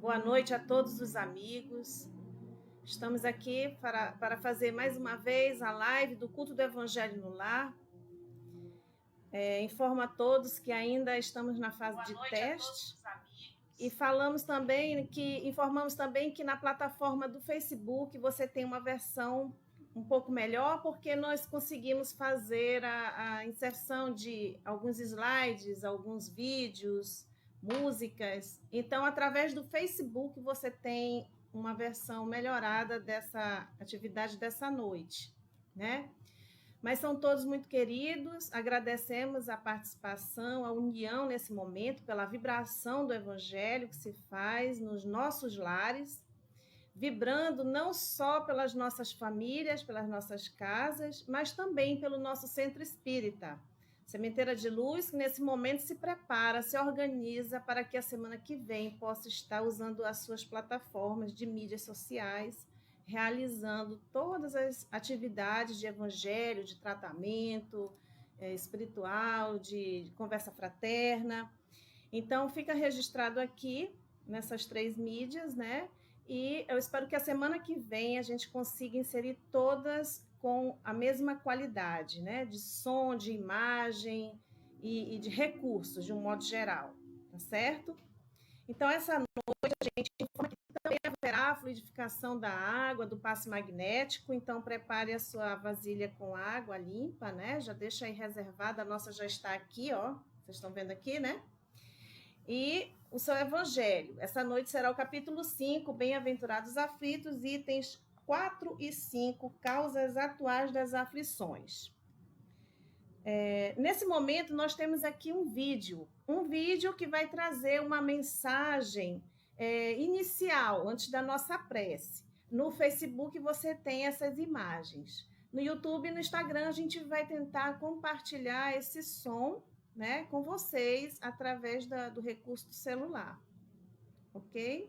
Boa noite a todos os amigos. Estamos aqui para fazer mais uma vez a live do culto do Evangelho no Lar. Informo a todos que ainda estamos na fase de teste. E informamos também que na plataforma do Facebook você tem uma versão um pouco melhor, porque nós conseguimos fazer a inserção de alguns slides, alguns vídeos, músicas. Então, através do Facebook, você tem uma versão melhorada dessa atividade dessa noite, né? Mas são todos muito queridos, agradecemos a participação, a união nesse momento, pela vibração do Evangelho que se faz nos nossos lares, vibrando não só pelas nossas famílias, pelas nossas casas, mas também pelo nosso centro espírita, Sementeira de Luz, que nesse momento se prepara, se organiza para que a semana que vem possa estar usando as suas plataformas de mídias sociais, realizando todas as atividades de evangelho, de tratamento espiritual, de conversa fraterna. Então, fica registrado aqui, nessas 3 mídias, né? E eu espero que a semana que vem a gente consiga inserir todas com a mesma qualidade, né? De som, de imagem e de recursos, de um modo geral, tá certo? Então, essa noite a gente informa que também haverá a fluidificação da água, do passe magnético, então prepare a sua vasilha com água limpa, né? Já deixa aí reservada, a nossa já está aqui, ó. Vocês estão vendo aqui, né? E o seu evangelho. Essa noite será o capítulo 5, Bem-aventurados aflitos, itens 4 e 5, causas atuais das aflições. Nesse momento, nós temos aqui um vídeo que vai trazer uma mensagem inicial, antes da nossa prece. No Facebook você tem essas imagens. No YouTube e no Instagram a gente vai tentar compartilhar esse som, né, com vocês através do recurso do celular, ok?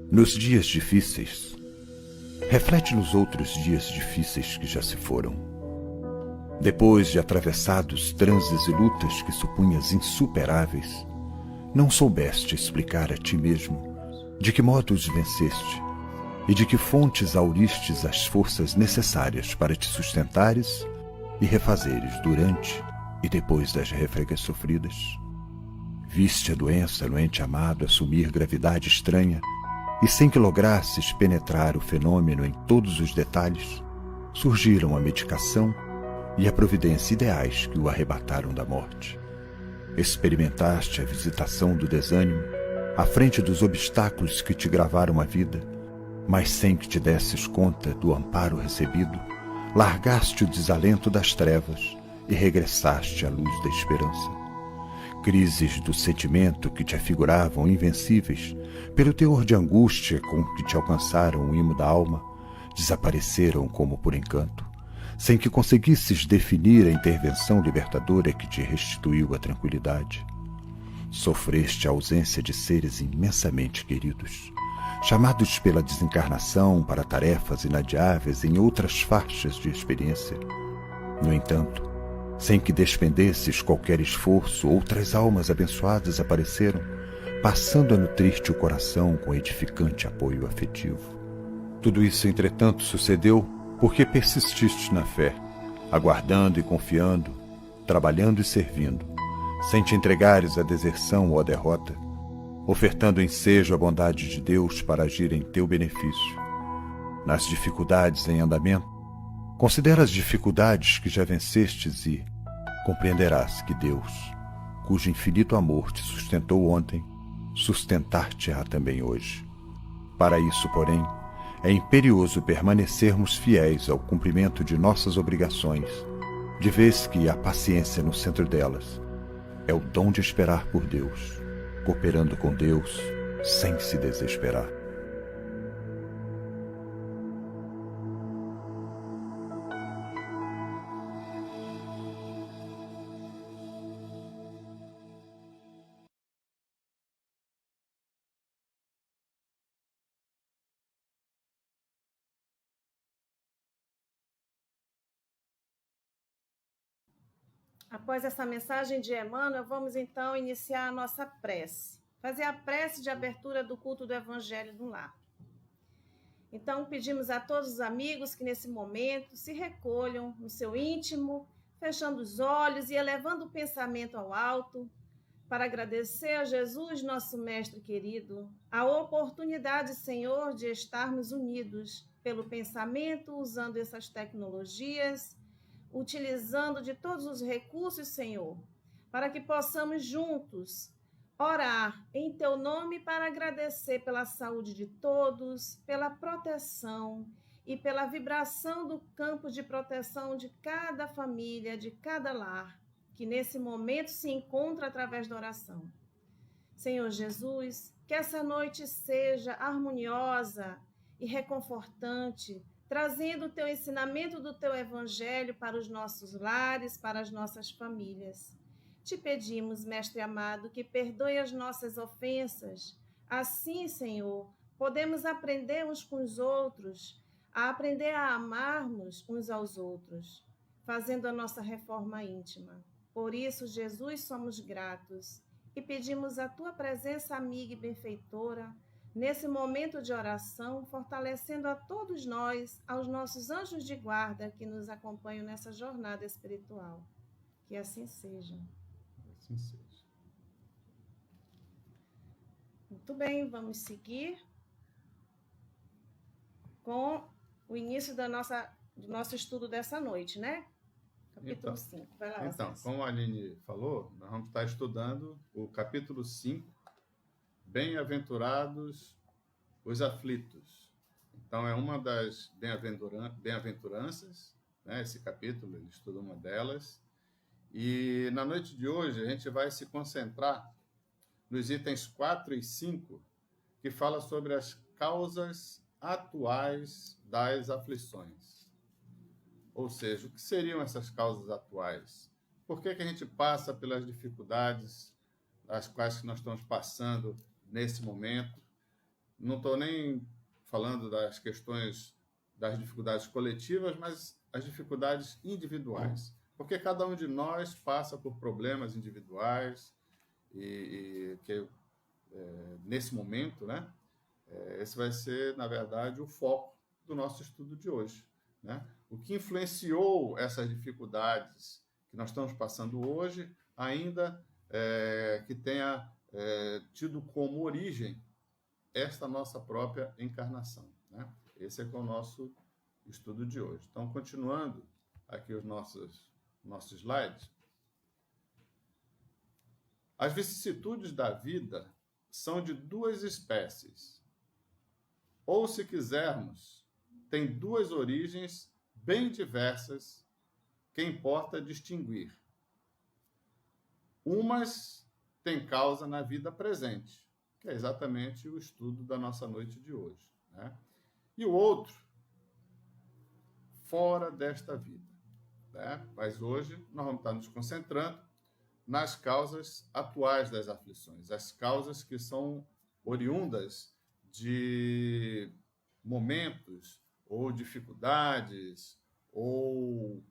Nos dias difíceis, reflete nos outros dias difíceis que já se foram. Depois de atravessados transes e lutas que supunhas insuperáveis, não soubeste explicar a ti mesmo de que modo os venceste e de que fontes auristes as forças necessárias para te sustentares e refazeres durante e depois das refregas sofridas. Viste a doença no ente amado assumir gravidade estranha, e sem que lograsses penetrar o fenômeno em todos os detalhes, surgiram a medicação e a providência ideais que o arrebataram da morte. Experimentaste a visitação do desânimo à frente dos obstáculos que te gravaram a vida, mas sem que te desses conta do amparo recebido, largaste o desalento das trevas e regressaste à luz da esperança. Crises do sentimento que te afiguravam invencíveis, pelo teor de angústia com que te alcançaram o imo da alma, desapareceram como por encanto, sem que conseguisses definir a intervenção libertadora que te restituiu a tranquilidade. Sofreste a ausência de seres imensamente queridos, chamados pela desencarnação para tarefas inadiáveis em outras faixas de experiência. No entanto, sem que despendesses qualquer esforço, outras almas abençoadas apareceram, passando a nutrir-te o coração com edificante apoio afetivo. Tudo isso, entretanto, sucedeu porque persististe na fé, aguardando e confiando, trabalhando e servindo, sem te entregares à deserção ou à derrota, ofertando ensejo à bondade de Deus para agir em teu benefício. Nas dificuldades em andamento, considera as dificuldades que já vencestes e compreenderás que Deus, cujo infinito amor te sustentou ontem, sustentar-te-á também hoje. Para isso, porém, é imperioso permanecermos fiéis ao cumprimento de nossas obrigações, de vez que a paciência no centro delas é o dom de esperar por Deus, cooperando com Deus sem se desesperar. Após essa mensagem de Emmanuel, vamos então iniciar a nossa prece. Fazer a prece de abertura do culto do Evangelho no Lar. Então, pedimos a todos os amigos que nesse momento se recolham no seu íntimo, fechando os olhos e elevando o pensamento ao alto, para agradecer a Jesus, nosso Mestre querido, a oportunidade, Senhor, de estarmos unidos pelo pensamento, usando essas tecnologias, utilizando de todos os recursos, Senhor, para que possamos juntos orar em Teu nome para agradecer pela saúde de todos, pela proteção e pela vibração do campo de proteção de cada família, de cada lar, que nesse momento se encontra através da oração. Senhor Jesus, que essa noite seja harmoniosa e reconfortante, trazendo o Teu ensinamento do Teu Evangelho para os nossos lares, para as nossas famílias. Te pedimos, Mestre amado, que perdoe as nossas ofensas. Assim, Senhor, podemos aprender uns com os outros, a aprender a amarmos uns aos outros, fazendo a nossa reforma íntima. Por isso, Jesus, somos gratos e pedimos a Tua presença amiga e benfeitora nesse momento de oração, fortalecendo a todos nós, aos nossos anjos de guarda que nos acompanham nessa jornada espiritual. Que assim seja. Assim seja. Muito bem, vamos seguir com o início do nosso estudo dessa noite, né? Capítulo 5. Vai lá, então, como a Aline falou, nós vamos estar estudando o capítulo 5, Bem-aventurados os aflitos. Então, é uma das bem-aventuranças, né? Esse capítulo, ele estuda uma delas. E na noite de hoje, a gente vai se concentrar nos itens 4 e 5, que fala sobre as causas atuais das aflições. Ou seja, o que seriam essas causas atuais? Por que a gente passa pelas dificuldades as quais nós estamos passando nesse momento? Não estou nem falando das questões das dificuldades coletivas, mas as dificuldades individuais. Porque cada um de nós passa por problemas individuais e que nesse momento, né? Esse vai ser, na verdade, o foco do nosso estudo de hoje, né? O que influenciou essas dificuldades que nós estamos passando hoje, ainda que tenha tido como origem esta nossa própria encarnação, né? Esse é o nosso estudo de hoje. Então, continuando aqui os nossos slides. As vicissitudes da vida são de duas espécies. Ou, se quisermos, tem duas origens bem diversas que importa distinguir. Umas têm causa na vida presente, que é exatamente o estudo da nossa noite de hoje, né? E o outro, fora desta vida, né? Mas hoje nós vamos estar nos concentrando nas causas atuais das aflições, as causas que são oriundas de momentos ou dificuldades ou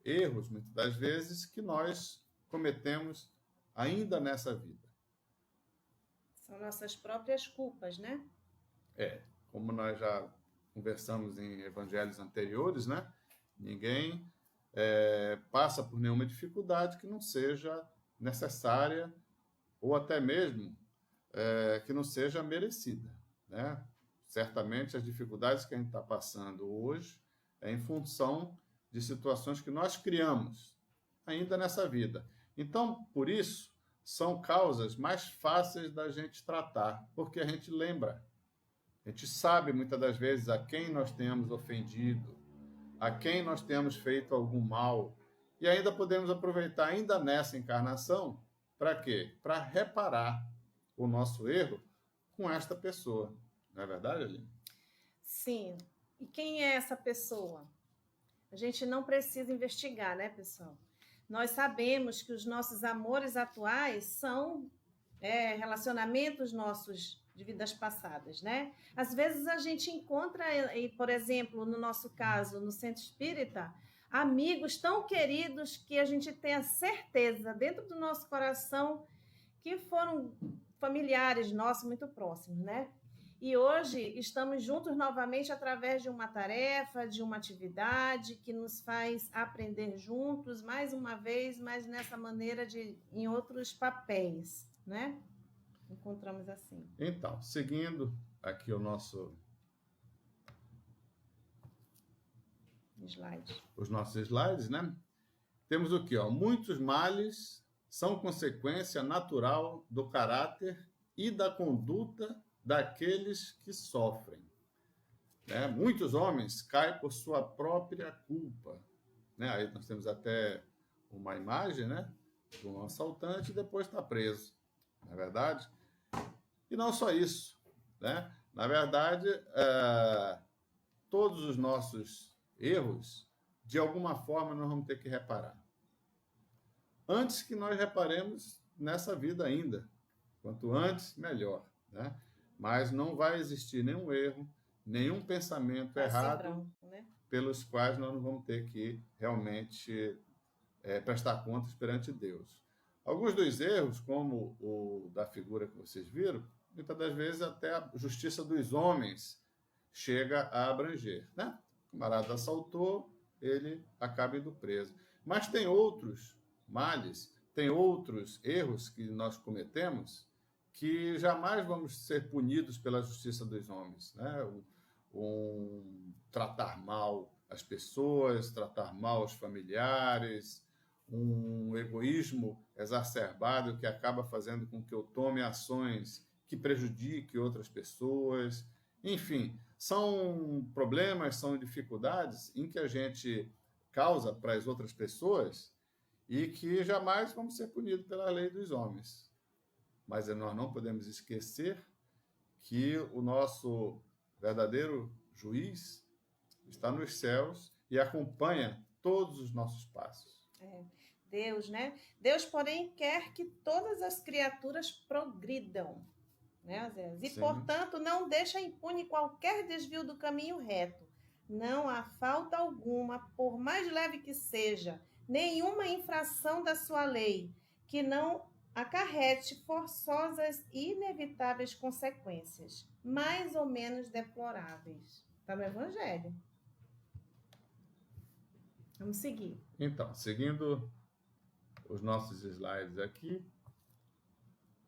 erros, muitas das vezes, que nós cometemos ainda nessa vida. São nossas próprias culpas, né? Como nós já conversamos em evangelhos anteriores, né? Ninguém passa por nenhuma dificuldade que não seja necessária ou até mesmo que não seja merecida, né? Certamente as dificuldades que a gente está passando hoje é em função de situações que nós criamos ainda nessa vida. Então, por isso, são causas mais fáceis da gente tratar, porque a gente lembra. A gente sabe, muitas das vezes, a quem nós temos ofendido, a quem nós temos feito algum mal, e ainda podemos aproveitar, ainda nessa encarnação, para quê? Para reparar o nosso erro com esta pessoa. Não é verdade, Aline? Sim. E quem é essa pessoa? A gente não precisa investigar, né, pessoal? Nós sabemos que os nossos amores atuais são relacionamentos nossos de vidas passadas, né? Às vezes a gente encontra, por exemplo, no nosso caso, no Centro Espírita, amigos tão queridos que a gente tem a certeza dentro do nosso coração que foram familiares nossos muito próximos, né? E hoje estamos juntos novamente através de uma tarefa, de uma atividade que nos faz aprender juntos, mais uma vez, mas nessa maneira em outros papéis, né? Encontramos assim. Então, seguindo aqui o nosso slide. Os nossos slides, né? Temos o quê? Muitos males são consequência natural do caráter e da conduta daqueles que sofrem. Né? Muitos homens caem por sua própria culpa. Né? Aí nós temos até uma imagem, né, de um assaltante e depois está preso. Não é verdade? E não só isso. Né? Na verdade, todos os nossos erros, de alguma forma, nós vamos ter que reparar. Antes que nós reparemos nessa vida ainda. Quanto antes, melhor. Né? Mas não vai existir nenhum erro, nenhum pensamento errado branco, né? Pelos quais nós não vamos ter que realmente prestar contas perante Deus. Alguns dos erros, como o da figura que vocês viram, muitas das vezes até a justiça dos homens chega a abranger. Né? O camarada assaltou, ele acaba indo preso. Mas tem outros males, tem outros erros que nós cometemos que jamais vamos ser punidos pela justiça dos homens. Né? Tratar mal as pessoas, tratar mal os familiares, um egoísmo exacerbado que acaba fazendo com que eu tome ações que prejudiquem outras pessoas. Enfim, são problemas, são dificuldades em que a gente causa para as outras pessoas e que jamais vamos ser punidos pela lei dos homens. Mas nós não podemos esquecer que o nosso verdadeiro juiz está nos céus e acompanha todos os nossos passos. Deus, né? Deus, porém, quer que todas as criaturas progridam, né, Zé? E, sim, portanto, não deixa impune qualquer desvio do caminho reto. Não há falta alguma, por mais leve que seja, nenhuma infração da sua lei, que não acarrete forçosas e inevitáveis consequências, mais ou menos deploráveis. Está no Evangelho. Vamos seguir. Então, seguindo os nossos slides aqui,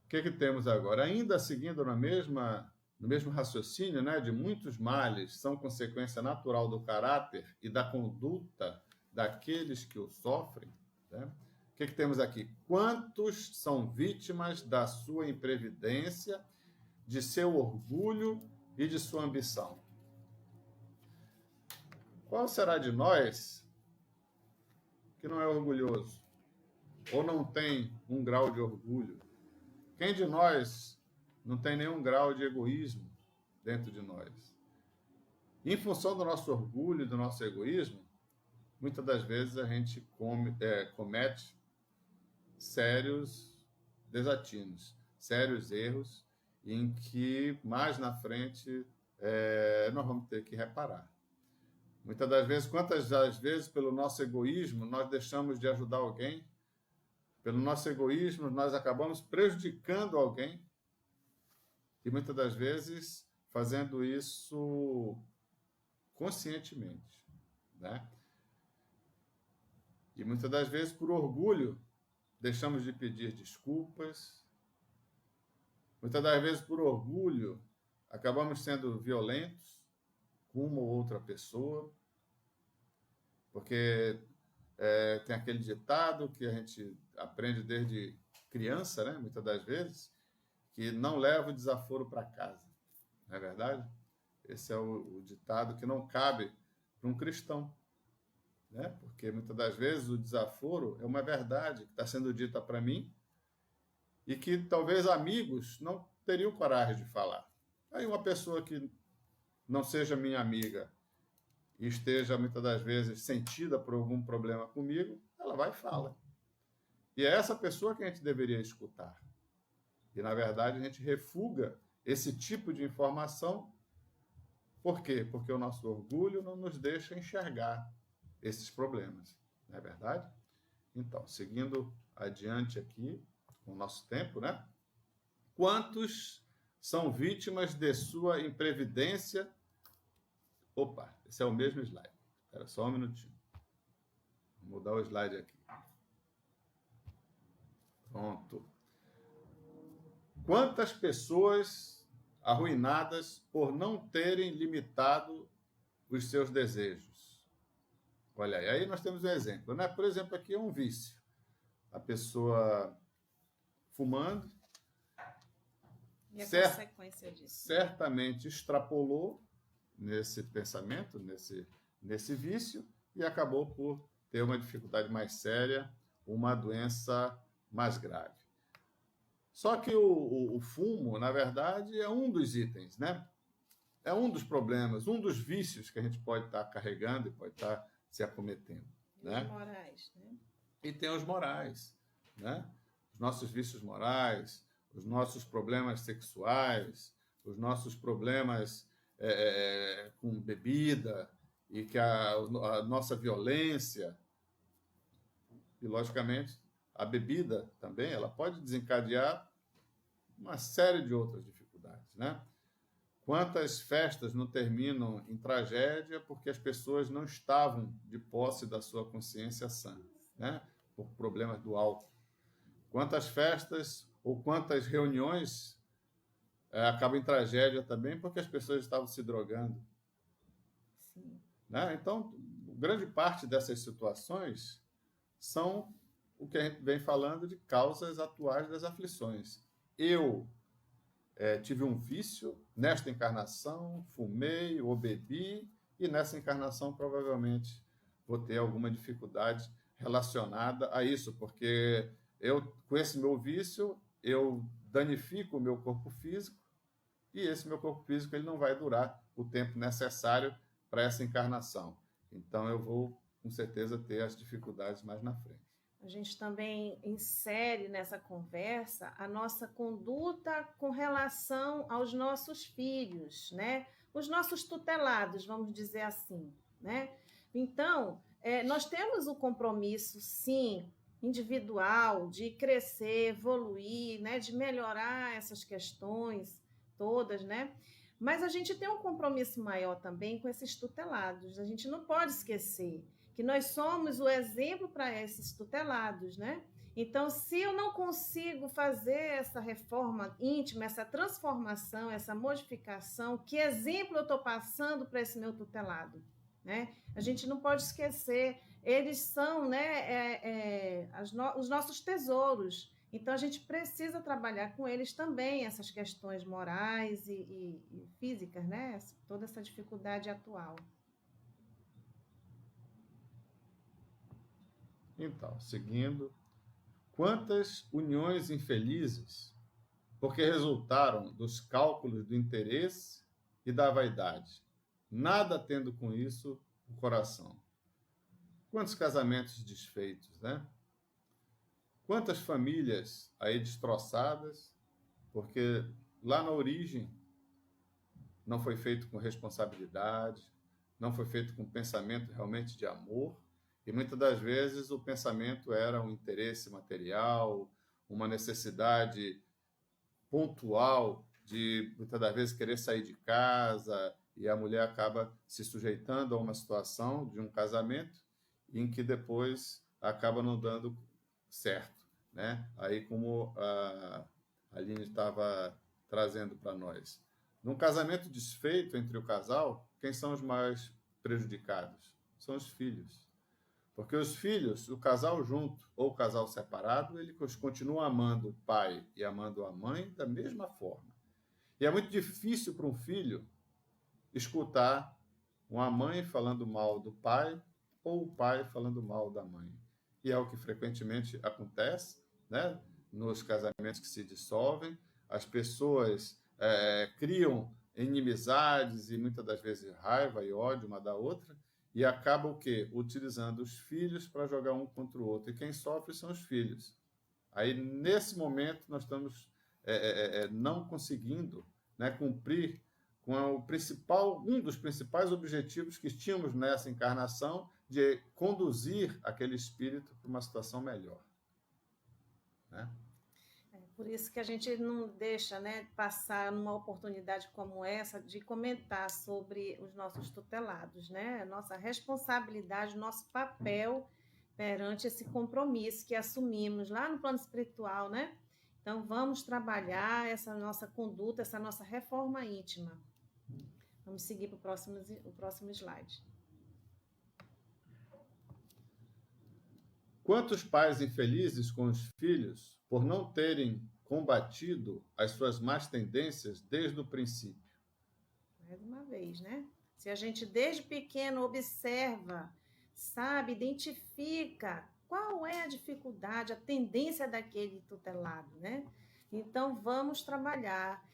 o que temos agora? Ainda seguindo no mesmo raciocínio, né, de muitos males são consequência natural do caráter e da conduta daqueles que o sofrem, né? O que temos aqui? Quantos são vítimas da sua imprevidência, de seu orgulho e de sua ambição? Qual será de nós que não é orgulhoso ou não tem um grau de orgulho? Quem de nós não tem nenhum grau de egoísmo dentro de nós? Em função do nosso orgulho e do nosso egoísmo, muitas das vezes a gente comete sérios desatinos, sérios erros, em que mais na frente nós vamos ter que reparar. Muitas das vezes, quantas das vezes, pelo nosso egoísmo, nós deixamos de ajudar alguém? Pelo nosso egoísmo, nós acabamos prejudicando alguém? E muitas das vezes, fazendo isso conscientemente, né? E muitas das vezes, por orgulho, deixamos de pedir desculpas. Muitas das vezes, por orgulho, acabamos sendo violentos com uma ou outra pessoa, porque tem aquele ditado que a gente aprende desde criança, né? Muitas das vezes, que não leva o desaforo para casa. Não é verdade? Esse é o ditado que não cabe para um cristão, né? Porque muitas das vezes o desaforo é uma verdade que está sendo dita para mim e que talvez amigos não teriam coragem de falar. Aí uma pessoa que não seja minha amiga e esteja muitas das vezes sentida por algum problema comigo, ela vai e fala. E é essa pessoa que a gente deveria escutar. E, na verdade, a gente refuga esse tipo de informação. Por quê? Porque o nosso orgulho não nos deixa enxergar esses problemas, não é verdade? Então, seguindo adiante aqui, com o nosso tempo, né? Quantos são vítimas de sua imprevidência? Opa, esse é o mesmo slide. Espera só um minutinho. Vou mudar o slide aqui. Pronto. Quantas pessoas arruinadas por não terem limitado os seus desejos? Olha aí nós temos um exemplo, né? Por exemplo, aqui é um vício. A pessoa fumando, E a consequência disso? certamente extrapolou nesse pensamento, nesse vício, e acabou por ter uma dificuldade mais séria, uma doença mais grave. Só que o fumo, na verdade, é um dos itens, né? É um dos problemas, um dos vícios que a gente pode estar carregando e pode estar se acometendo. Né? Os morais, né? E tem os morais, né? Os nossos vícios morais, os nossos problemas sexuais, os nossos problemas com bebida e que a nossa violência. E, logicamente, a bebida também, ela pode desencadear uma série de outras dificuldades, né? Quantas festas não terminam em tragédia porque as pessoas não estavam de posse da sua consciência sã, né? Por problemas do álcool. Quantas festas ou quantas reuniões acabam em tragédia também porque as pessoas estavam se drogando. Sim. Né? Então, grande parte dessas situações são o que a gente vem falando de causas atuais das aflições. Eu tive um vício nesta encarnação, fumei ou bebi, e nessa encarnação provavelmente vou ter alguma dificuldade relacionada a isso, porque com esse meu vício, eu danifico o meu corpo físico, e esse meu corpo físico ele não vai durar o tempo necessário para essa encarnação. Então, eu vou, com certeza, ter as dificuldades mais na frente. A gente também insere nessa conversa a nossa conduta com relação aos nossos filhos, né? Os nossos tutelados, vamos dizer assim, né? Então, nós temos o compromisso, sim, individual, de crescer, evoluir, né? De melhorar essas questões todas, né? Mas a gente tem um compromisso maior também com esses tutelados. A gente não pode esquecer que nós somos o exemplo para esses tutelados, né? Então, se eu não consigo fazer essa reforma íntima, essa transformação, essa modificação, que exemplo eu estou passando para esse meu tutelado, né? A gente não pode esquecer, eles são, né, os nossos tesouros. Então, a gente precisa trabalhar com eles também, essas questões morais e físicas, né? Toda essa dificuldade atual. Então, seguindo, quantas uniões infelizes, porque resultaram dos cálculos do interesse e da vaidade, nada tendo com isso o coração. Quantos casamentos desfeitos, né? Quantas famílias aí destroçadas, porque lá na origem não foi feito com responsabilidade, não foi feito com pensamento realmente de amor, e muitas das vezes o pensamento era um interesse material, uma necessidade pontual de, muitas das vezes, querer sair de casa, e a mulher acaba se sujeitando a uma situação de um casamento em que depois acaba não dando certo, né? Aí, como a Aline estava trazendo para nós. Num casamento desfeito entre o casal, quem são os mais prejudicados? São os filhos. Porque os filhos, o casal junto ou o casal separado, eles continuam amando o pai e amando a mãe da mesma forma. E é muito difícil para um filho escutar uma mãe falando mal do pai ou o pai falando mal da mãe. E é o que frequentemente acontece, né? Nos casamentos que se dissolvem. As pessoas criam inimizades e muitas das vezes raiva e ódio uma da outra, e acabam o quê? Utilizando os filhos para jogar um contra o outro. E quem sofre são os filhos. Aí, nesse momento, nós estamos não conseguindo, né, cumprir com um dos principais objetivos que tínhamos nessa encarnação, de conduzir aquele espírito para uma situação melhor, né? Por isso que a gente não deixa, né, passar numa oportunidade como essa de comentar sobre os nossos tutelados, né? Nossa responsabilidade, nosso papel perante esse compromisso que assumimos lá no plano espiritual, né? Então, vamos trabalhar essa nossa conduta, essa nossa reforma íntima. Vamos seguir para o próximo slide. Quantos pais infelizes com os filhos por não terem combatido as suas más tendências desde o princípio? Mais uma vez, né? Se a gente desde pequeno observa, sabe, identifica qual é a dificuldade, a tendência daquele tutelado, né? Então, vamos trabalhar.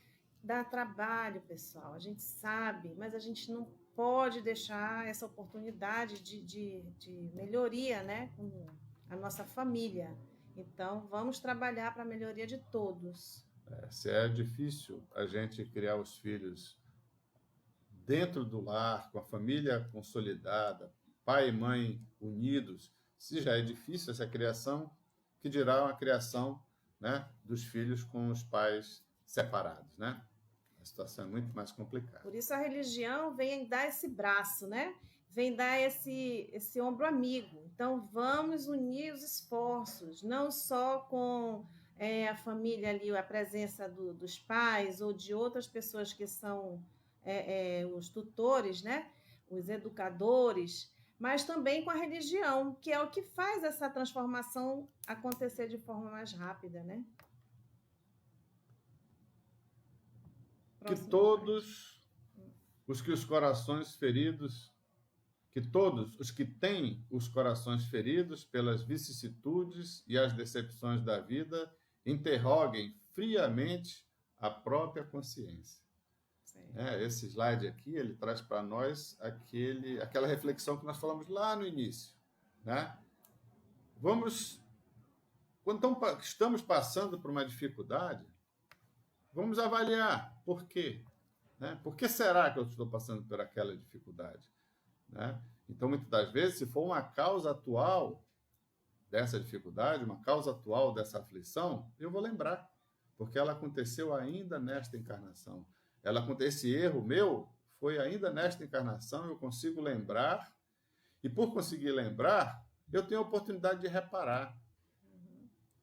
Dá trabalho, pessoal, a gente sabe, mas a gente não pode deixar essa oportunidade de melhoria, né, com a nossa família. Então, vamos trabalhar para a melhoria de todos. Se é difícil a gente criar os filhos dentro do lar, com a família consolidada, pai e mãe unidos, se já é difícil essa criação, que dirá uma criação, né, dos filhos com os pais separados, né? A situação é muito mais complicada. Por isso a religião vem dar esse braço, né? Vem dar esse ombro amigo. Então, vamos unir os esforços, não só com a família ali, a presença dos pais ou de outras pessoas que são os tutores, né? Os educadores, mas também com a religião, que é o que faz essa transformação acontecer de forma mais rápida, né? Que todos os que têm os corações feridos pelas vicissitudes e as decepções da vida, interroguem friamente a própria consciência. Esse slide aqui, ele traz para nós aquela reflexão que nós falamos lá no início, né? Quando estamos passando por uma dificuldade, vamos avaliar por quê, né? Por que será que eu estou passando por aquela dificuldade, né? Então, muitas das vezes, se for uma causa atual dessa dificuldade, uma causa atual dessa aflição, eu vou lembrar, porque ela aconteceu ainda nesta encarnação. Esse erro meu foi ainda nesta encarnação, eu consigo lembrar, e por conseguir lembrar, eu tenho a oportunidade de reparar.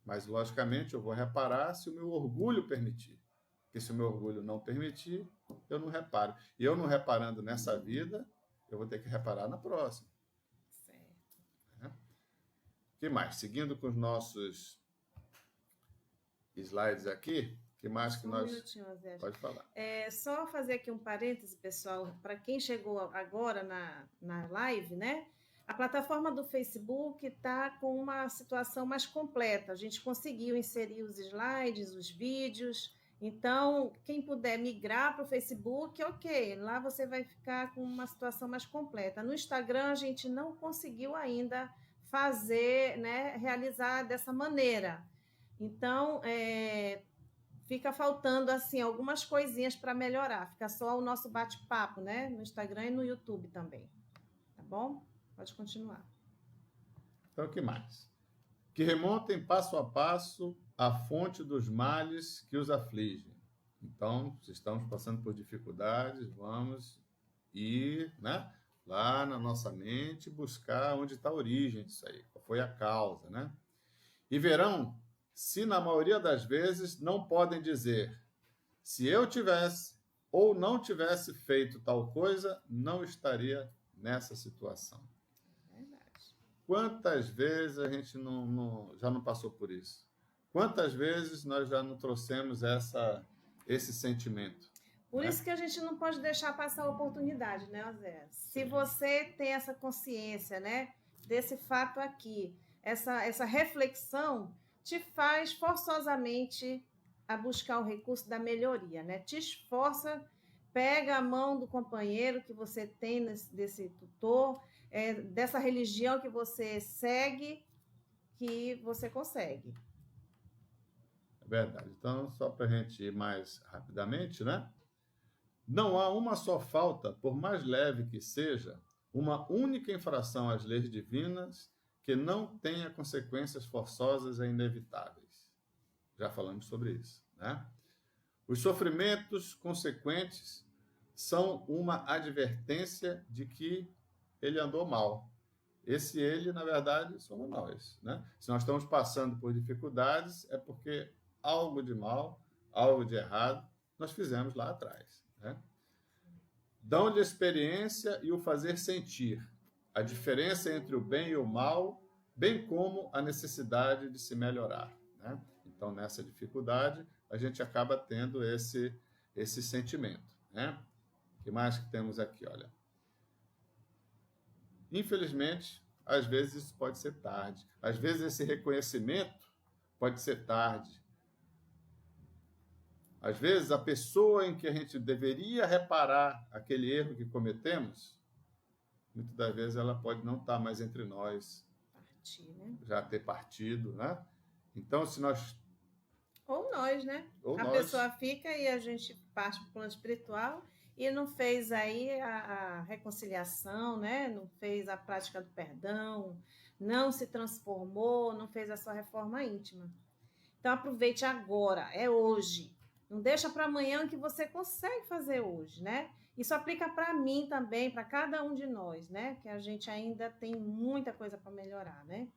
Mas, logicamente, eu vou reparar se o meu orgulho permitir. Porque se o meu orgulho não permitir, eu não reparo. E eu não reparando nessa vida, eu vou ter que reparar na próxima. Certo. O que mais? Seguindo com os nossos slides aqui, o que mais que nós... Pode falar. Só fazer aqui um parêntese, pessoal, para quem chegou agora na live, né? A plataforma do Facebook está com uma situação mais completa. A gente conseguiu inserir os slides, os vídeos. Então, quem puder migrar para o Facebook, ok, lá você vai ficar com uma situação mais completa. No Instagram, a gente não conseguiu ainda fazer, né, realizar dessa maneira. Então, fica faltando assim algumas coisinhas para melhorar. Fica só o nosso bate-papo, né, no Instagram e no YouTube também. Tá bom? Pode continuar. Então, o que mais? Que remontem passo a passo a fonte dos males que os afligem. Então, se estamos passando por dificuldades, vamos ir, né, lá na nossa mente buscar onde está a origem disso aí, qual foi a causa, né? E verão se, na maioria das vezes, não podem dizer: se eu tivesse ou não tivesse feito tal coisa, não estaria nessa situação. Verdade. Quantas vezes a gente já não passou por isso? Quantas vezes nós já não trouxemos esse sentimento? Por isso que a gente não pode deixar passar a oportunidade, né, Zé? Se você tem essa consciência, né, desse fato aqui, essa reflexão te faz forçosamente a buscar o recurso da melhoria, né? Te esforça, pega a mão do companheiro que você tem desse tutor, dessa religião que você segue, que você consegue. Verdade. Então, só para a gente ir mais rapidamente, né? Não há uma só falta, por mais leve que seja, uma única infração às leis divinas que não tenha consequências forçosas e inevitáveis. Já falamos sobre isso, né? Os sofrimentos consequentes são uma advertência de que ele andou mal. Esse ele, na verdade, somos nós, né? Se nós estamos passando por dificuldades, é porque algo de mal, algo de errado, nós fizemos lá atrás, né? Dão-lhe a experiência e o fazer sentir a diferença entre o bem e o mal, bem como a necessidade de se melhorar, né? Então, nessa dificuldade, a gente acaba tendo esse sentimento, né? O que mais que temos aqui? Olha. Infelizmente, às vezes isso pode ser tarde. Às vezes esse reconhecimento pode ser tarde. Às vezes a pessoa em que a gente deveria reparar aquele erro que cometemos, muitas das vezes ela pode não estar mais entre nós, já ter partido, né? Então, se nós... Ou nós, né? Ou a nós... pessoa fica e a gente parte para o plano espiritual e não fez aí a reconciliação, né? Não fez a prática do perdão, não se transformou, não fez a sua reforma íntima. Então, aproveite agora, é hoje. Não deixa para amanhã que você consegue fazer hoje, né? Isso aplica para mim também, para cada um de nós, né? Que a gente ainda tem muita coisa para melhorar, né?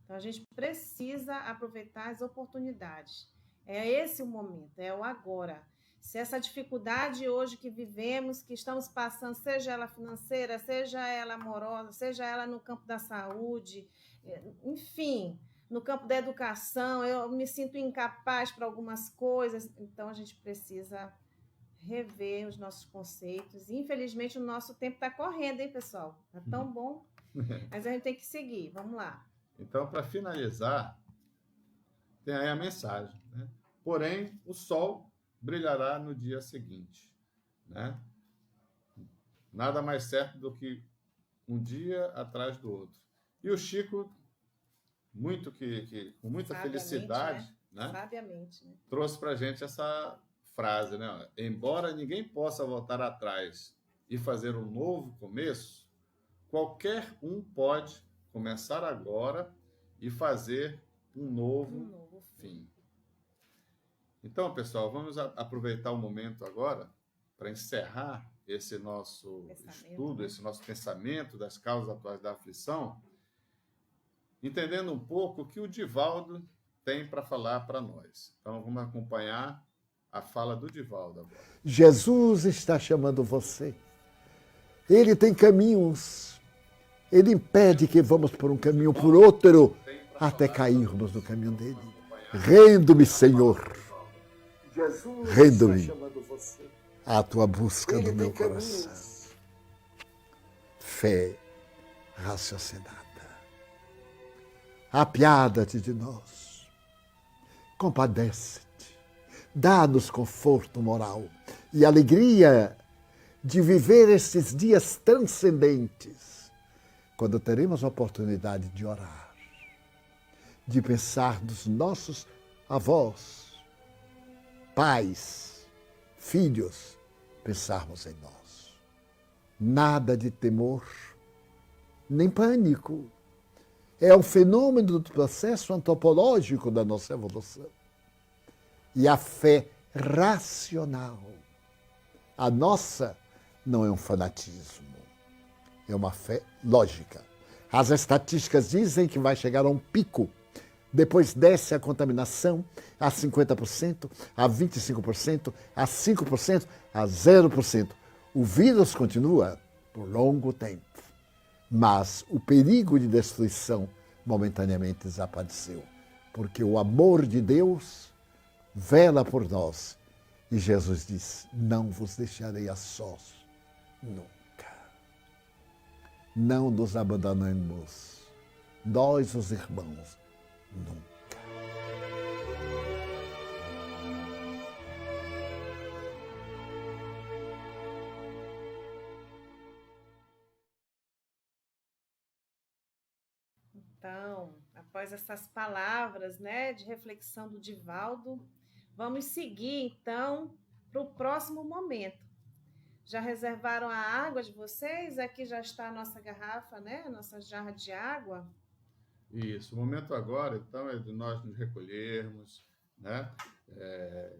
Então, a gente precisa aproveitar as oportunidades. É esse o momento, é o agora. Se essa dificuldade hoje que vivemos, que estamos passando, seja ela financeira, seja ela amorosa, seja ela no campo da saúde, enfim... No campo da educação, eu me sinto incapaz para algumas coisas, então a gente precisa rever os nossos conceitos. Infelizmente, o nosso tempo está correndo, hein, pessoal? Está tão bom, mas a gente tem que seguir. Vamos lá. Então, para finalizar, tem aí a mensagem, né? Porém, o sol brilhará no dia seguinte, né? Nada mais certo do que um dia atrás do outro. E o Chico... com muita felicidade, né? Sabiamente, né? Trouxe para a gente essa frase, né? Embora ninguém possa voltar atrás e fazer um novo começo, qualquer um pode começar agora e fazer um novo fim. Então, pessoal, vamos aproveitar o momento agora para encerrar esse nosso estudo, esse nosso pensamento das causas atuais da aflição, entendendo um pouco o que o Divaldo tem para falar para nós. Então, vamos acompanhar a fala do Divaldo agora. Jesus está chamando você. Ele tem caminhos. Ele impede que vamos por um caminho ou por outro, até cairmos no caminho dele. Rendo-me, Senhor. Rendo-me à tua busca do meu coração. Fé raciocinada. Apiada-te de nós, compadece-te, dá-nos conforto moral e alegria de viver estes dias transcendentes, quando teremos a oportunidade de orar, de pensar nos nossos avós, pais, filhos, pensarmos em nós. Nada de temor, nem pânico. É um fenômeno do processo antropológico da nossa evolução. E a fé racional, a nossa, não é um fanatismo, é uma fé lógica. As estatísticas dizem que vai chegar a um pico, depois desce a contaminação a 50%, a 25%, a 5%, a 0%. O vírus continua por longo tempo. Mas o perigo de destruição momentaneamente desapareceu, porque o amor de Deus vela por nós. E Jesus diz, não vos deixarei a sós, nunca. Não nos abandonemos, nós os irmãos, nunca. Então, após essas palavras, né, de reflexão do Divaldo, vamos seguir, então, para o próximo momento. Já reservaram a água de vocês? Aqui já está a nossa garrafa, né? A nossa jarra de água. Isso. O momento agora, então, é de nós nos recolhermos, né?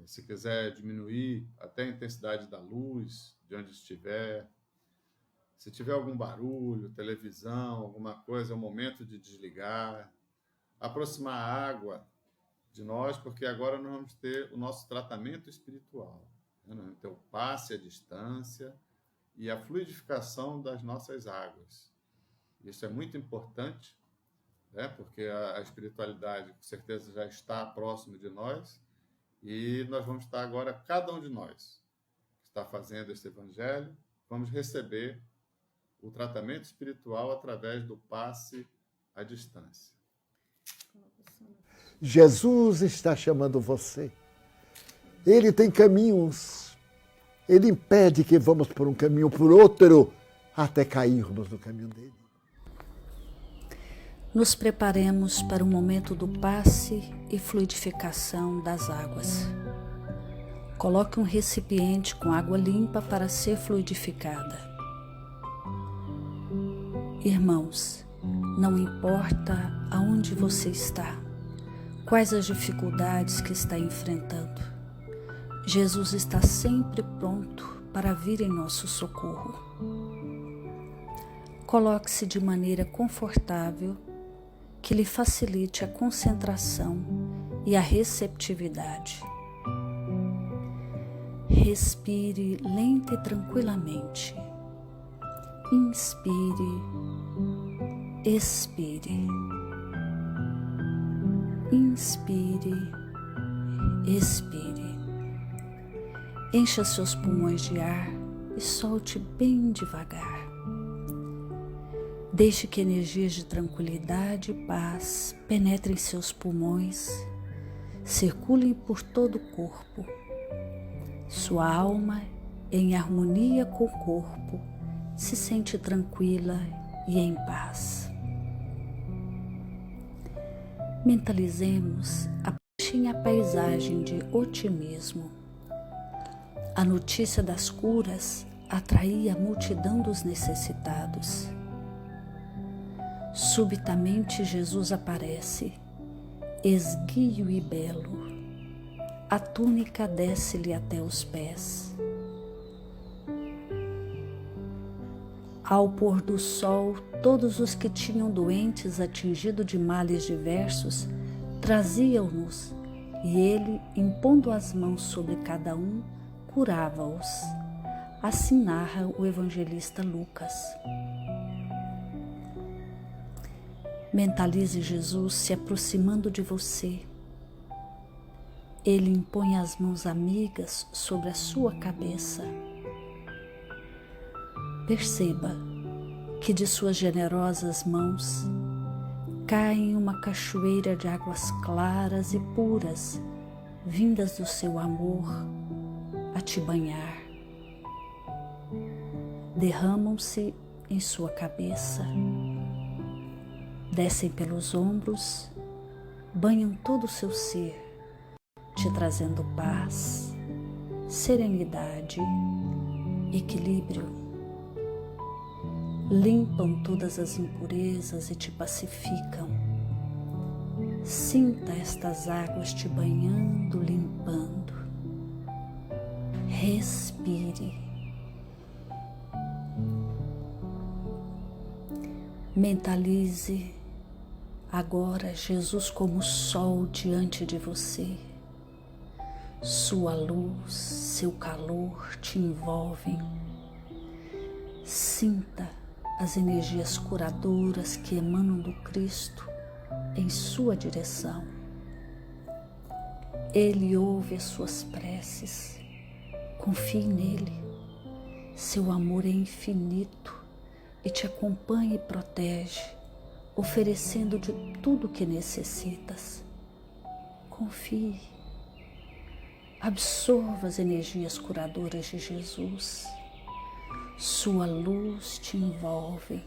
Se quiser diminuir até a intensidade da luz, de onde estiver. Se tiver algum barulho, televisão, alguma coisa, é o momento de desligar. Aproximar a água de nós, porque agora nós vamos ter o nosso tratamento espiritual. Nós vamos ter o passe à distância e a fluidificação das nossas águas. Isso é muito importante, né? Porque a espiritualidade, com certeza, já está próximo de nós e nós vamos estar agora, cada um de nós que está fazendo esse evangelho, vamos receber o tratamento espiritual através do passe à distância. Jesus está chamando você. Ele tem caminhos. Ele impede que vamos por um caminho ou por outro até cairmos no caminho dele. Nos preparemos para o momento do passe e fluidificação das águas. Coloque um recipiente com água limpa para ser fluidificada. Irmãos, não importa aonde você está, quais as dificuldades que está enfrentando, Jesus está sempre pronto para vir em nosso socorro. Coloque-se de maneira confortável, que lhe facilite a concentração e a receptividade. Respire lenta e tranquilamente. Inspire, expire. Inspire, expire. Encha seus pulmões de ar e solte bem devagar. Deixe que energias de tranquilidade e paz penetrem seus pulmões, circulem por todo o corpo. Sua alma, em harmonia com o corpo, se sente tranquila e em paz. Mentalizemos a paisagem de otimismo. A notícia das curas atraía a multidão dos necessitados. Subitamente Jesus aparece, esguio e belo. A túnica desce-lhe até os pés. Ao pôr do sol, todos os que tinham doentes atingidos de males diversos traziam-nos, e ele, impondo as mãos sobre cada um, curava-os. Assim narra o evangelista Lucas. Mentalize Jesus se aproximando de você. Ele impõe as mãos amigas sobre a sua cabeça. Perceba que de suas generosas mãos caem uma cachoeira de águas claras e puras, vindas do seu amor a te banhar. Derramam-se em sua cabeça, descem pelos ombros, banham todo o seu ser, te trazendo paz, serenidade, equilíbrio. Limpam todas as impurezas e te pacificam. Sinta estas águas te banhando, limpando. Respire. Mentalize agora Jesus como sol diante de você. Sua luz, seu calor te envolvem. Sinta as energias curadoras que emanam do Cristo em sua direção. Ele ouve as suas preces. Confie nele. Seu amor é infinito e te acompanha e protege, oferecendo de tudo o que necessitas. Confie. Absorva as energias curadoras de Jesus. Sua luz te envolve.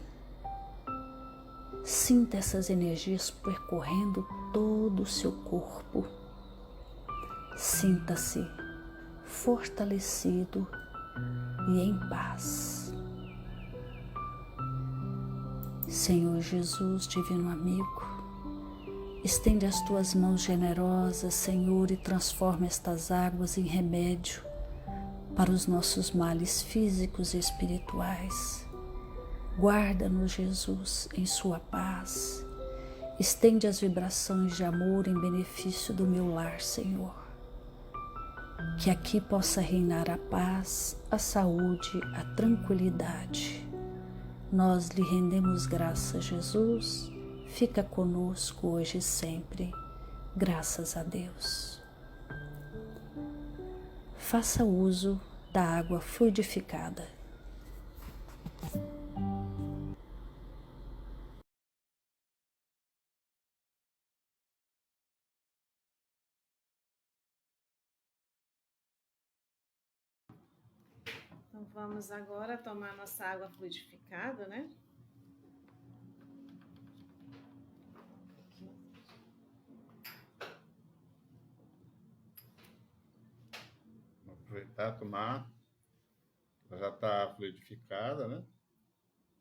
Sinta essas energias percorrendo todo o seu corpo. Sinta-se fortalecido e em paz. Senhor Jesus, divino amigo, estende as tuas mãos generosas, Senhor, e transforma estas águas em remédio para os nossos males físicos e espirituais. Guarda-nos, Jesus, em sua paz. Estende as vibrações de amor em benefício do meu lar, Senhor. Que aqui possa reinar a paz, a saúde, a tranquilidade. Nós lhe rendemos graças, Jesus. Fica conosco hoje e sempre. Graças a Deus. Faça uso da água fluidificada. Então vamos agora tomar nossa água fluidificada, né? Vamos aproveitar, tomar. Ela já está fluidificada, né?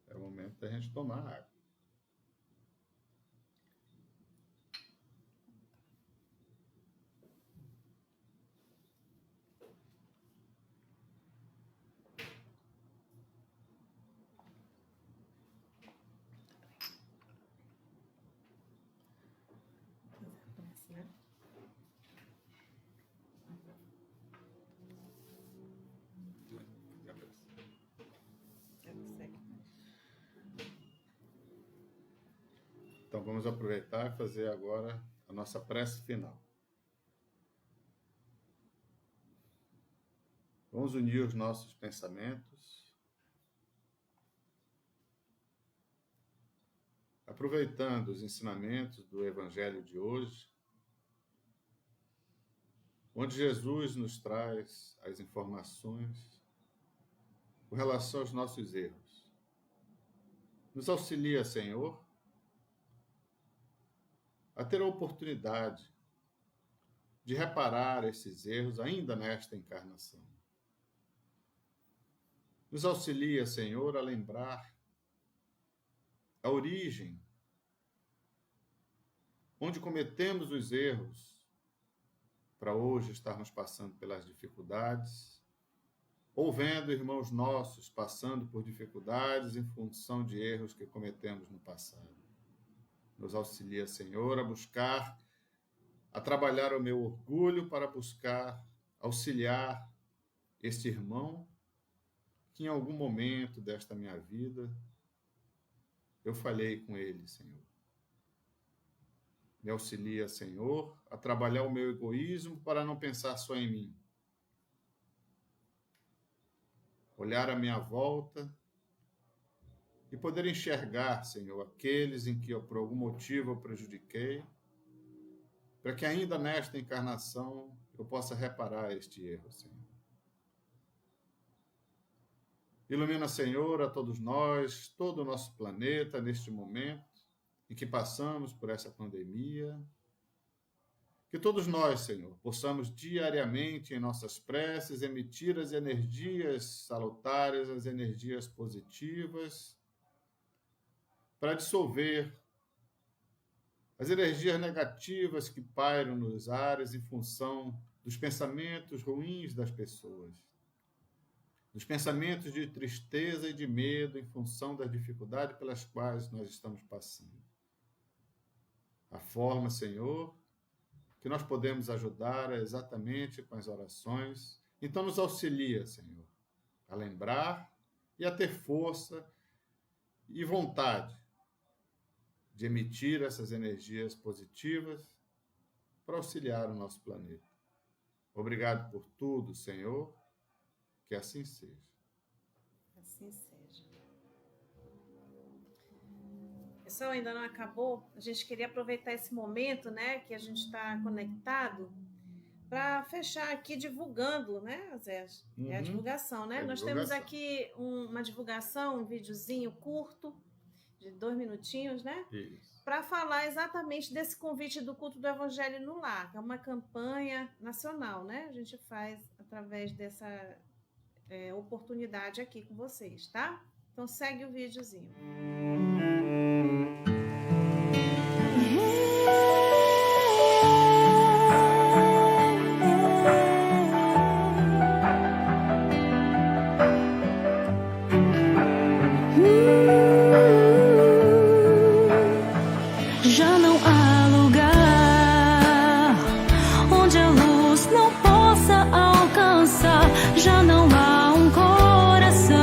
É o momento da gente tomar água. Então vamos aproveitar e fazer agora a nossa prece final. Vamos unir os nossos pensamentos, aproveitando os ensinamentos do Evangelho de hoje, onde Jesus nos traz as informações com relação aos nossos erros. Nos auxilia, Senhor, a ter a oportunidade de reparar esses erros ainda nesta encarnação. Nos auxilia, Senhor, a lembrar a origem, onde cometemos os erros, para hoje estarmos passando pelas dificuldades, ou vendo irmãos nossos passando por dificuldades em função de erros que cometemos no passado. Nos auxilia, Senhor, a trabalhar o meu orgulho para buscar auxiliar este irmão que em algum momento desta minha vida eu falhei com ele, Senhor. Me auxilia, Senhor, a trabalhar o meu egoísmo para não pensar só em mim. Olhar à minha volta e poder enxergar, Senhor, aqueles em que eu, por algum motivo, eu prejudiquei, para que ainda nesta encarnação eu possa reparar este erro, Senhor. Ilumina, Senhor, a todos nós, todo o nosso planeta, neste momento em que passamos por essa pandemia. Que todos nós, Senhor, possamos diariamente em nossas preces emitir as energias salutares, as energias positivas, para dissolver as energias negativas que pairam nos ares em função dos pensamentos ruins das pessoas, dos pensamentos de tristeza e de medo em função das dificuldades pelas quais nós estamos passando. A forma, Senhor, que nós podemos ajudar é exatamente com as orações. Então nos auxilia, Senhor, a lembrar e a ter força e vontade de emitir essas energias positivas para auxiliar o nosso planeta. Obrigado por tudo, Senhor, que assim seja. Assim seja. Pessoal, ainda não acabou. A gente queria aproveitar esse momento, né, que a gente está conectado, para fechar aqui divulgando, né, Zé? É a divulgação, né? Nós temos aqui uma divulgação, um videozinho curto, de 2 minutinhos, né? Isso. Para falar exatamente desse convite do culto do Evangelho no Lar, que é uma campanha nacional, né? A gente faz através dessa oportunidade aqui com vocês, tá? Então segue o videozinho. Já não há lugar onde a luz não possa alcançar. Já não há um coração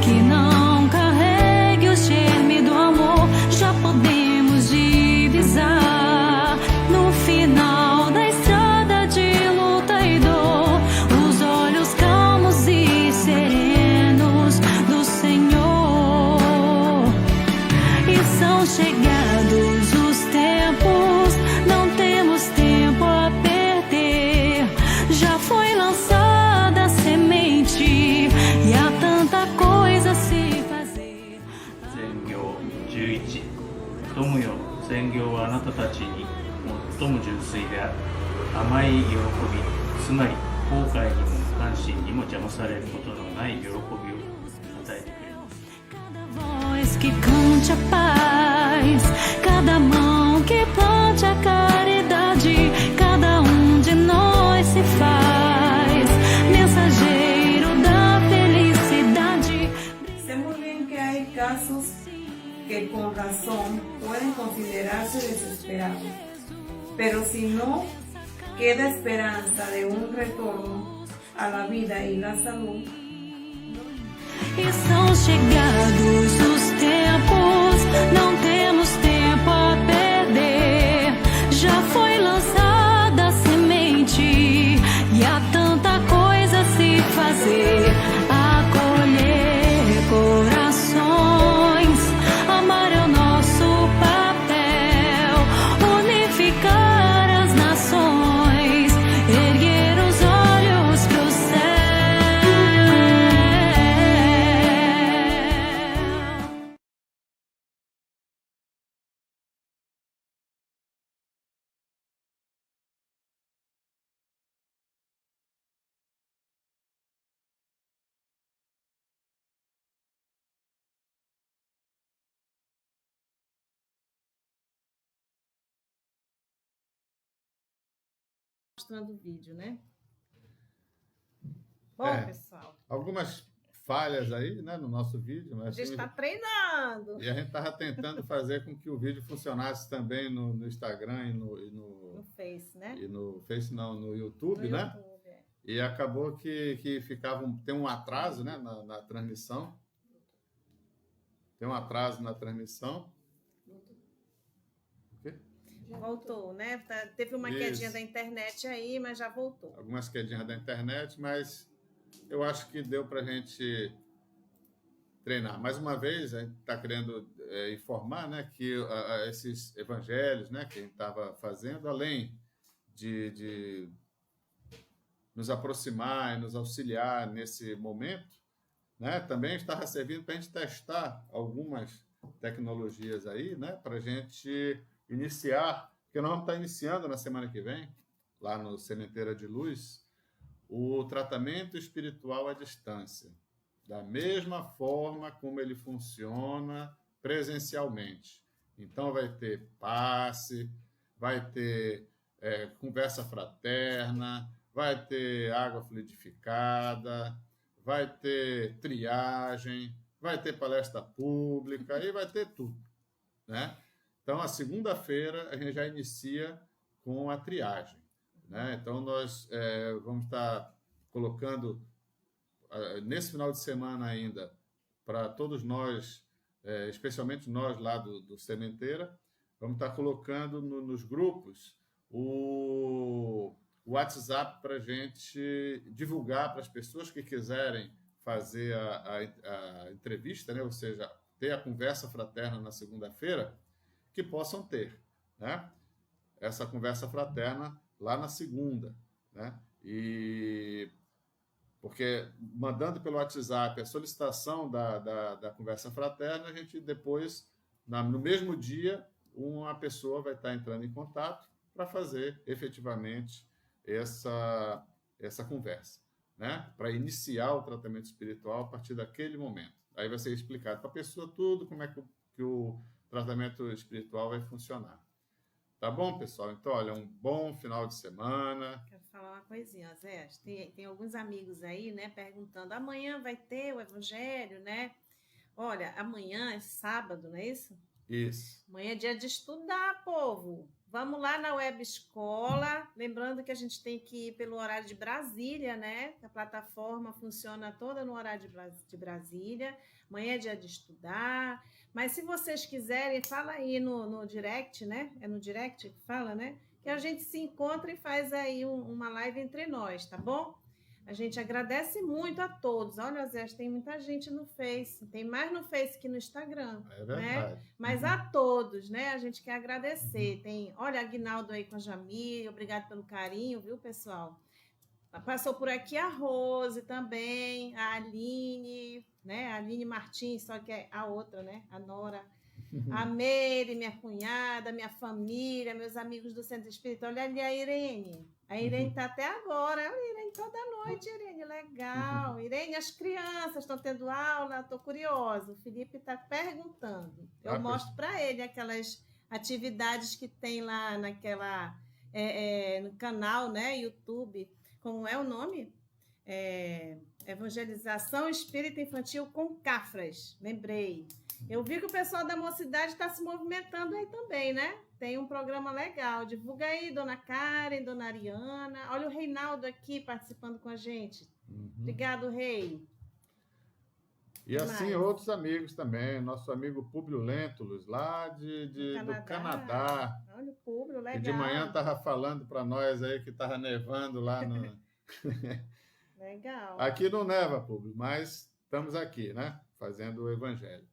que não carregue o germe do amor. Já podemos divisar no final da estrada de luta e dor os olhos calmos e serenos do Senhor. E são chegados os tempos, não temos tempo a perder. Já foi lançada a semente e há tanta coisa a se fazer. 全行11友よ全行はあなたたちに最も純粋である甘い喜びつまり後悔にも無関心にも邪魔されることのない喜びを与えてくれます Cada voz que cante a paz, cada mão que plante a caridade, cada de nós se faz mensageiro da felicidade. Sé muy bien que hay casos que con razón pueden considerarse desesperados, pero si no queda esperanza de un retorno a la vida y la salud, E são chegados os tempos, não temos tempo a perder. Já foi lançada a semente e há tanta coisa a se fazer. Acolher corações, amar é o nosso papel, unificar as nações, erguer os olhos pro céu. Mostrando o vídeo, né? Bom, pessoal, Algumas falhas aí, né, no nosso vídeo, a mas gente está treinando e a gente estava tentando fazer com que o vídeo funcionasse também no Instagram e no Face, né? no Face, não, no YouTube, No né? YouTube, é. E acabou que tem um atraso, né, na transmissão. Tem um atraso na transmissão. Voltou, né? Teve uma Isso. quedinha da internet aí, mas já voltou. Algumas quedinhas da internet, mas eu acho que deu para a gente treinar. Mais uma vez, a gente está querendo informar, né, que esses evangelhos, né, que a gente estava fazendo, além de nos aproximar e nos auxiliar nesse momento, né, também estava servindo para a gente testar algumas tecnologias aí, né, para a gente iniciar, porque nós vamos estar iniciando na semana que vem, lá no Sementeira de Luz, o tratamento espiritual à distância, da mesma forma como ele funciona presencialmente. Então, vai ter passe, vai ter conversa fraterna, vai ter água fluidificada, vai ter triagem, vai ter palestra pública e vai ter tudo, né? Então, a segunda-feira, a gente já inicia com a triagem, né? Então, nós vamos estar colocando, nesse final de semana ainda, para todos nós, especialmente nós lá do Sementeira, vamos estar colocando nos grupos o WhatsApp para a gente divulgar para as pessoas que quiserem fazer a entrevista, né? Ou seja, ter a conversa fraterna na segunda-feira, que possam ter, né, essa conversa fraterna lá na segunda, né? E porque mandando pelo WhatsApp a solicitação da conversa fraterna, a gente depois, no mesmo dia, uma pessoa vai estar entrando em contato para fazer efetivamente essa conversa, né, para iniciar o tratamento espiritual a partir daquele momento. Aí vai ser explicado para a pessoa tudo como é que o tratamento espiritual vai funcionar. Tá bom, pessoal? Então, olha, um bom final de semana. Quero falar uma coisinha, Zé. Tem alguns amigos aí, né, perguntando: amanhã vai ter o Evangelho, né? Olha, amanhã é sábado, não é isso? Isso. Amanhã é dia de estudar, povo. Vamos lá na Web Escola. Lembrando que a gente tem que ir pelo horário de Brasília, né? A plataforma funciona toda no horário de Brasília. Amanhã é dia de estudar. Mas se vocês quiserem, fala aí no direct, né? É no direct que fala, né? Que a gente se encontra e faz aí uma live entre nós, tá bom? A gente agradece muito a todos. Olha, Zé, tem muita gente no Face. Tem mais no Face que no Instagram. É verdade. Né? Mas a todos, né? A gente quer agradecer. Tem, olha, Aguinaldo aí com a Jamile. Obrigado pelo carinho, viu, pessoal? Passou por aqui a Rose também, a Aline, né? A Aline Martins, só que é a outra, né? A Nora. A Meire, minha cunhada, minha família, meus amigos do Centro Espírita. Olha ali a Irene. A Irene está até agora. Olha, Irene, toda noite, Irene. Legal. Irene, as crianças estão tendo aula. Estou curiosa. O Felipe está perguntando. Eu mostro para ele aquelas atividades que tem lá no canal, né? YouTube. Como é o nome? Evangelização Espírita Infantil com Cafras. Lembrei. Eu vi que o pessoal da mocidade está se movimentando aí também, né? Tem um programa legal. Divulga aí, dona Karen, dona Ariana. Olha o Reinaldo aqui participando com a gente. Obrigado, Rei. E assim outros amigos também. Nosso amigo Públio Lentulus, lá do Canadá. Olha o Públio, legal. Que de manhã estava falando para nós aí que estava nevando lá no... Legal. Aqui não neva, Públio, mas estamos aqui, né? Fazendo o Evangelho.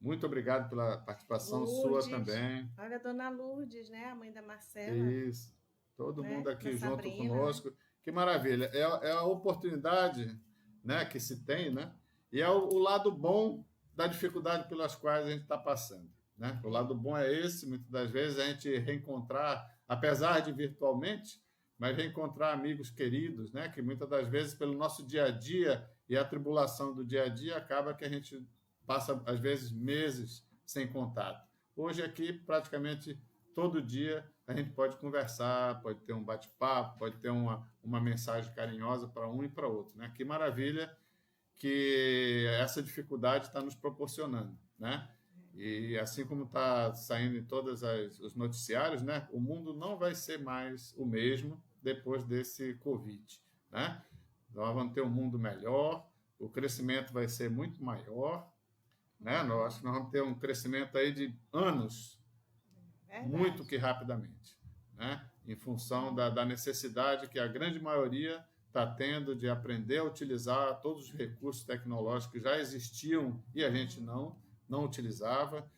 Muito obrigado pela participação Lourdes, sua também. Olha a dona Lourdes, né? A mãe da Marcela. Isso. Todo mundo aqui junto Sabrina, conosco. Que maravilha. É a oportunidade, né, que se tem, né? E é o lado bom da dificuldade pelas quais a gente está passando, né? O lado bom é esse, muitas das vezes, a gente reencontrar, apesar de virtualmente, mas reencontrar amigos queridos, né? Que muitas das vezes, pelo nosso dia a dia e a tribulação do dia a dia, acaba que a gente passa, às vezes, meses sem contato. Hoje, aqui, praticamente todo dia, a gente pode conversar, pode ter um bate-papo, pode ter uma mensagem carinhosa para um e para outro, né? Que maravilha que essa dificuldade está nos proporcionando, né? E assim como está saindo em todos os noticiários, né? O mundo não vai ser mais o mesmo depois desse Covid, né? Nós vamos ter um mundo melhor, o crescimento vai ser muito maior, né? Nós vamos ter um crescimento aí de anos, muito que rapidamente, né? Em função da necessidade que a grande maioria está tendo de aprender a utilizar todos os recursos tecnológicos que já existiam e a gente não utilizava,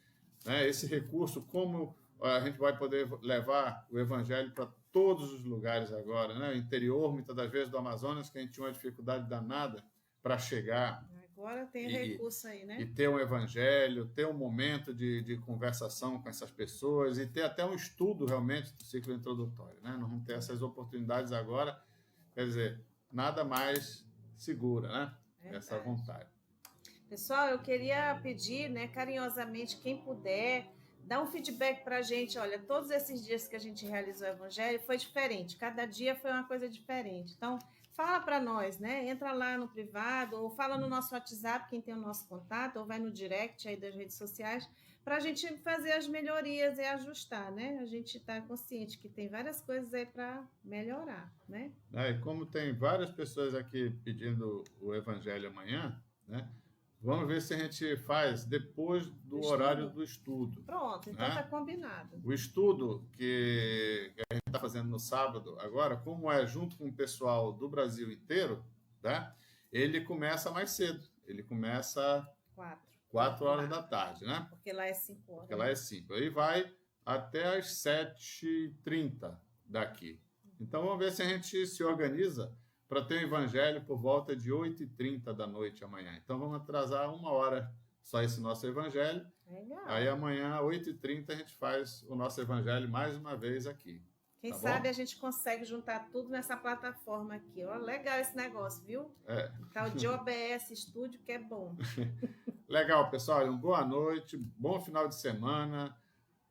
né? Esse recurso, como a gente vai poder levar o Evangelho para todos os lugares agora, né? O interior, muitas das vezes, do Amazonas, que a gente tinha uma dificuldade danada para chegar. Agora tem recurso aí, né? E ter um evangelho, ter um momento de conversação com essas pessoas e ter até um estudo realmente do ciclo introdutório, né? Nós vamos ter essas oportunidades agora, quer dizer, nada mais segura, né? Essa vontade. Pessoal, eu queria pedir, né, carinhosamente, quem puder, dar um feedback para a gente. Olha, todos esses dias que a gente realizou o Evangelho foi diferente, cada dia foi uma coisa diferente. Então, fala para nós, né? Entra lá no privado ou fala no nosso WhatsApp, quem tem o nosso contato, ou vai no direct aí das redes sociais, para a gente fazer as melhorias e ajustar, né? A gente está consciente que tem várias coisas aí para melhorar, né? E como tem várias pessoas aqui pedindo o Evangelho amanhã, né? Vamos ver se a gente faz depois do horário do estudo. Pronto, então está combinado. O estudo que a gente está fazendo no sábado, agora, como é junto com o pessoal do Brasil inteiro, tá? Ele começa mais cedo. Ele começa 4 horas da tarde, né? Porque lá é 5 horas. Porque lá é 5. Aí vai até às 7h30 daqui. Então, vamos ver se a gente se organiza para ter o Evangelho por volta de 8h30 da noite amanhã. Então, vamos atrasar 1 hora só esse nosso Evangelho. Legal. Aí, amanhã, 8h30, a gente faz o nosso Evangelho mais uma vez aqui. Quem Tá bom? sabe a gente consegue juntar tudo nessa plataforma aqui. Ó, legal esse negócio, viu? É. Tá o de OBS Studio, que é bom. Legal, pessoal. Uma boa noite, bom final de semana.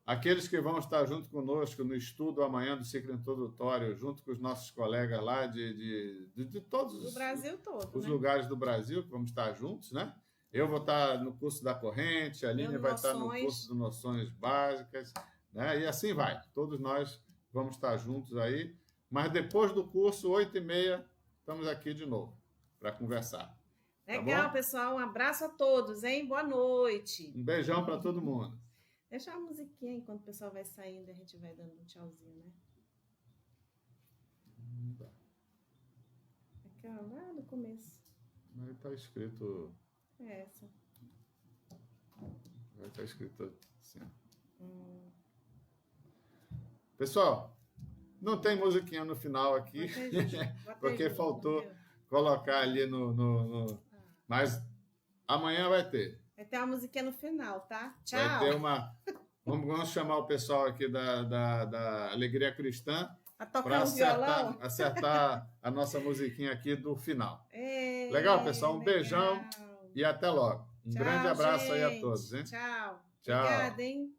Aqueles que vão estar junto conosco no estudo amanhã do ciclo introdutório, junto com os nossos colegas lá de todos Do Brasil todo, os né? lugares do Brasil, que vamos estar juntos, né? Eu vou estar no curso da corrente, a Aline vai estar no Noções. curso de noções básicas, né? E assim vai. Todos nós vamos estar juntos aí. Mas depois do curso, 8h30, estamos aqui de novo para conversar. Legal, bom? pessoal. Um abraço a todos, hein? Boa noite. Um beijão para todo mundo. Deixa a musiquinha enquanto o pessoal vai saindo e a gente vai dando um tchauzinho, né? Aquela lá no começo. Mas está escrito... É essa. Está escrito assim. Pessoal, não tem musiquinha no final aqui, Bota aí, gente. Bota aí, porque Ju. faltou Viu? colocar ali no... Mas amanhã vai ter. Vai ter uma musiquinha no final, tá? Tchau. Vai ter uma... Vamos chamar o pessoal aqui da Alegria Cristã Pra tocar para um violão. acertar a nossa musiquinha aqui do final. Ei, Legal, pessoal? Um legal. beijão e até logo. Um Tchau, grande abraço aí a gente. todos, hein? Tchau. Tchau. Obrigada, hein?